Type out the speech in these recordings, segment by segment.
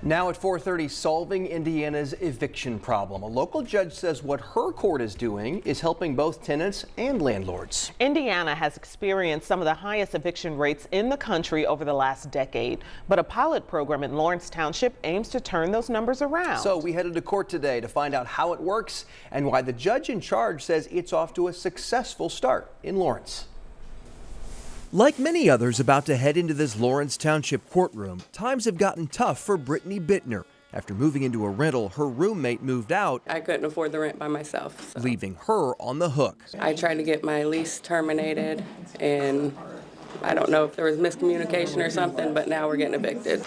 Now at 4:30, solving Indiana's eviction problem. A local judge says what her court is doing is helping both tenants and landlords. Indiana has experienced some of the highest eviction rates in the country over the last decade, but a pilot program in Lawrence Township aims to turn those numbers around. So we headed to court today to find out how it works and why the judge in charge says it's off to a successful start in Lawrence. Like many others about to head into this Lawrence Township courtroom, times have gotten tough for Brittany Bittner. After moving into a rental, her roommate moved out. I couldn't afford the rent by myself, so Leaving her on the hook. I tried to get my lease terminated, and I don't know if there was miscommunication or something, but now we're getting evicted.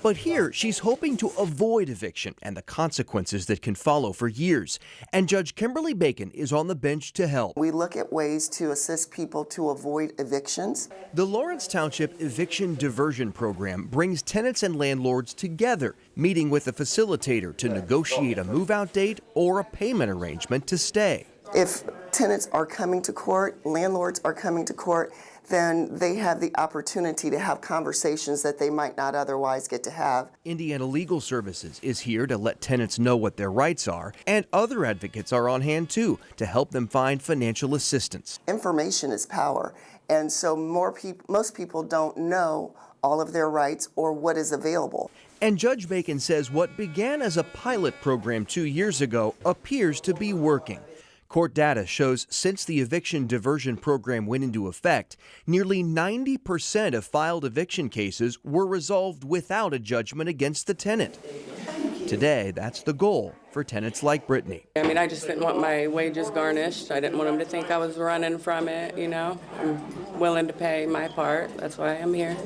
But here, she's hoping to avoid eviction and the consequences that can follow for years. And Judge Kimberly Bacon is on the bench to help. We look at ways to assist people to avoid evictions. The Lawrence Township Eviction Diversion Program brings tenants and landlords together, meeting with a facilitator to negotiate a move-out date or a payment arrangement to stay. If tenants are coming to court, landlords are coming to court, then they have the opportunity to have conversations that they might not otherwise get to have. Indiana Legal Services is here to let tenants know what their rights are, and other advocates are on hand too to help them find financial assistance. Information is power, and so most people don't know all of their rights or what is available. And Judge Bacon says what began as a pilot program 2 years ago appears to be working. Court data shows since the eviction diversion program went into effect, nearly 90% of filed eviction cases were resolved without a judgment against the tenant. Today, that's the goal for tenants like Brittany. I mean, I just didn't want my wages garnished. I didn't want them to think I was running from it, you know. I'm willing to pay my part. That's why I'm here.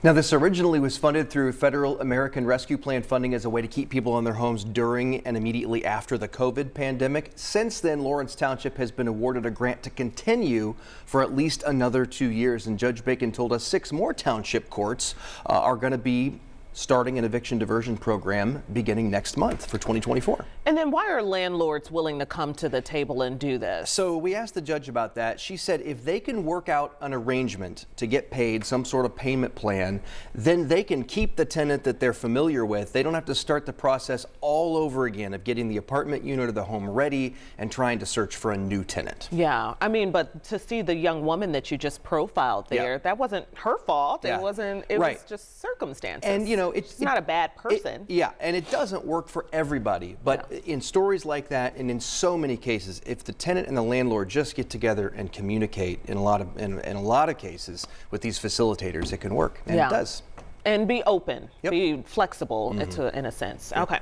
Now, this originally was funded through federal American Rescue Plan funding as a way to keep people in their homes during and immediately after the COVID pandemic. Since then, Lawrence Township has been awarded a grant to continue for at least another 2 years. And Judge Bacon told us 6 more township courts are going to be starting an eviction diversion program beginning next month for 2024. And then why are landlords willing to come to the table and do this? So we asked the judge about that. She said if they can work out an arrangement to get paid, some sort of payment plan, then they can keep the tenant that they're familiar with. They don't have to start the process all over again of getting the apartment unit or the home ready and trying to search for a new tenant. Yeah, I mean, but to see the young woman that you just profiled there, that wasn't her fault. Yeah. It wasn't, it was just circumstances. And you know, it's not a bad person. And it doesn't work for everybody. But in stories like that, and in so many cases, if the tenant and the landlord just get together and communicate in a lot of cases with these facilitators, it can work. And it does. And be open, be flexible in a sense. Okay.